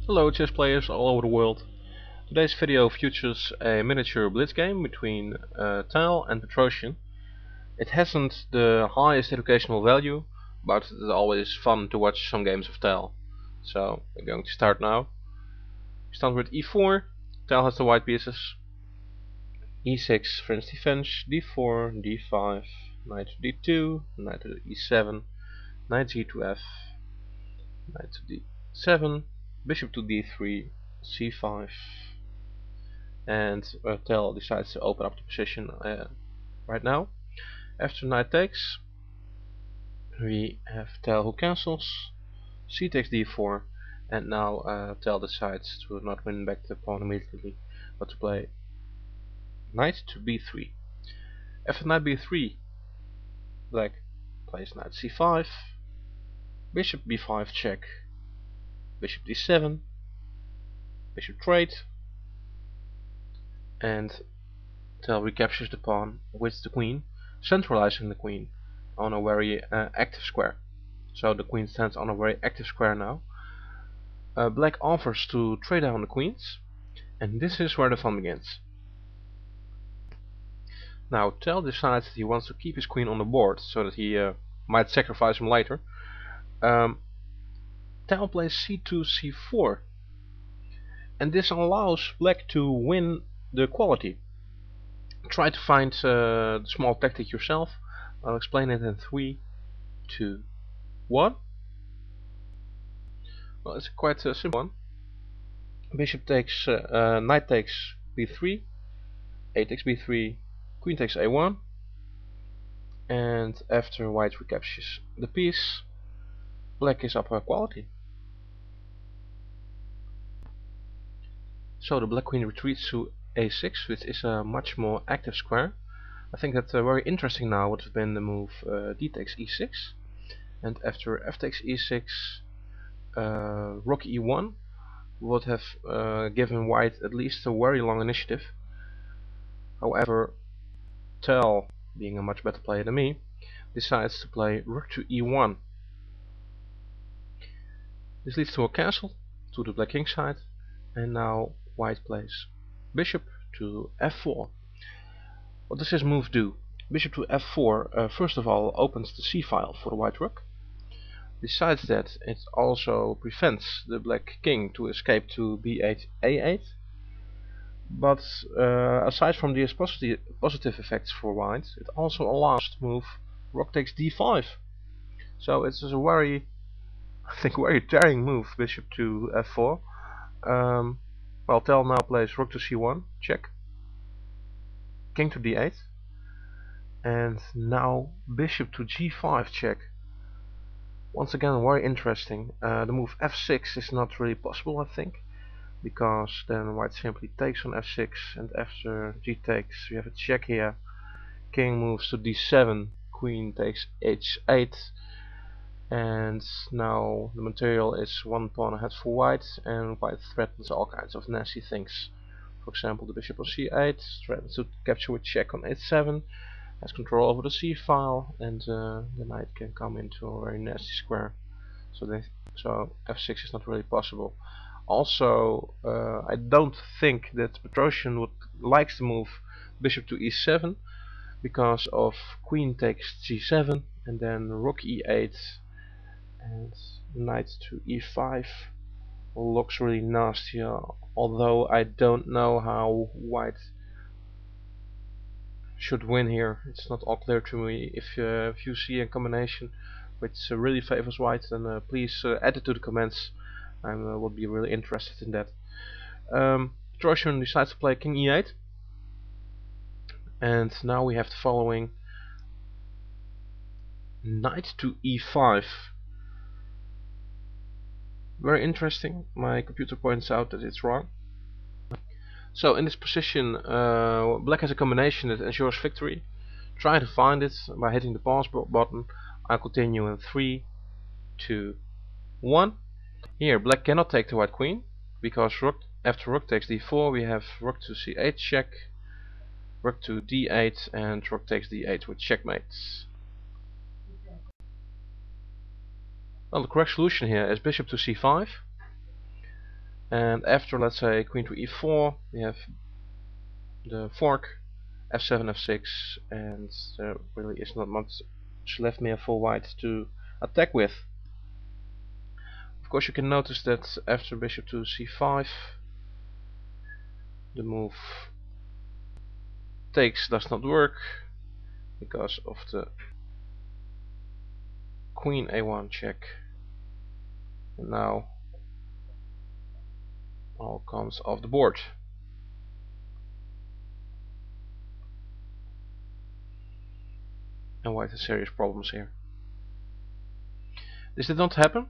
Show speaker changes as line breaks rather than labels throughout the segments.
Hello chess players all over the world. Today's video features a miniature blitz game between Tal and Petrosian. It hasn't the highest educational value, but it's always fun to watch some games of Tal. So we're going to start now. We start with e4, Tal has the white pieces. e6 French defense, d4, d5, knight to d2, knight to e7, knight g2f, knight to d7, bishop to d3, c5, and Tal decides to open up the position right now. After knight takes, we have Tal who cancels, c takes d4, and now Tal decides to not win back the pawn immediately, but to play knight to b3. After knight b3, black plays knight c5, bishop b5 check, bishop d7, bishop trade, and Tal recaptures the pawn with the queen, centralizing the queen on a very active square. So the queen stands on a very active square now. Black offers to trade down the queens, and this is where the fun begins. Now Tal decides that he wants to keep his queen on the board so that he might sacrifice him later. Tal plays c2, c4, and this allows black to win the quality. Try to find the small tactic yourself. I'll explain it in 3, 2, 1. Well, it's quite a simple one. Bishop takes, knight takes b3, a takes b3, queen takes a1, and after white recaptures the piece, black is up quality. So the black queen retreats to a6, which is a much more active square. I think that very interesting now would have been the move d takes e6, and after f takes e6, rook e1 would have given white at least a very long initiative. However, Tal, being a much better player than me, decides to play rook to e1. This leads to a castle to the black king side, and now white plays bishop to f4. What does this move do? Bishop to f4 first of all opens the c file for the white rook. Besides that, it also prevents the black king to escape to b8, a8. But aside from these positive effects for white, it also allows to move rook takes d5. So it's a very, I think, very daring move, bishop to f4. Well, Tal now plays rook to c1, check, king to d8, and now bishop to g5, check. Once again, very interesting. The move f6 is not really possible, I think, because then white simply takes on f6, and after g takes we have a check here. King moves to d7, queen takes h8, and now the material is one pawn ahead for white, and white threatens all kinds of nasty things. For example, the bishop on c8 threatens to capture with check on h7, has control over the c file, and the knight can come into a very nasty square. So f6 is not really possible. Also, I don't think that Petrosian would like to move bishop to e7 because of queen takes g7, and then rook e8 and knight to e5 looks really nasty, although I don't know how white should win here. It's not all clear to me. If you see a combination which really favors white, then please add it to the comments. I would be really interested in that. Petrosian decides to play king e8, and now we have the following: knight to e5. Very interesting. My computer points out that it's wrong. So in this position, black has a combination that ensures victory. Try to find it by hitting the pause button. I'll continue in 3, 2, 1. Here black cannot take the white queen, because after rook takes d4 we have rook to c8 check, rook to d8, and rook takes d8 with checkmate. Well, the correct solution here is bishop to c5, And after, let's say, queen to e4, we have the fork, f7, f6, and there really is not much left here for white to attack with. Of course, you can notice that after bishop to c5, the move takes does not work because of the queen a1 check. And now all comes off the board. And white has serious problems here. This did not happen.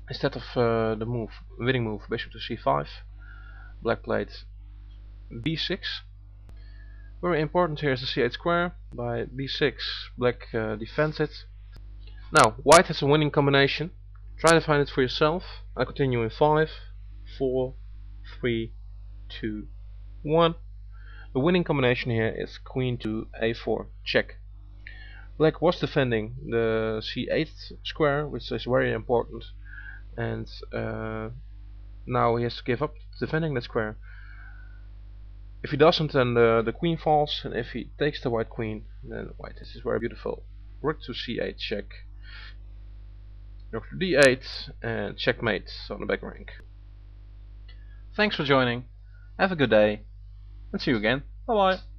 Instead of the winning move, bishop to c5, black played b6. Very important here is the c8 square. By b6, black defends it. Now, white has a winning combination. Try to find it for yourself. I continue in 5, 4, 3, 2, 1. The winning combination here is queen to a4, check. Black was defending the c8 square, which is very important, and now he has to give up defending that square. If he doesn't, then the queen falls, and if he takes the white queen, then white, this is very beautiful. Rook to c8, check. Rook to d8, and checkmate on the back rank. Thanks for joining, have a good day, and see you again. Bye bye.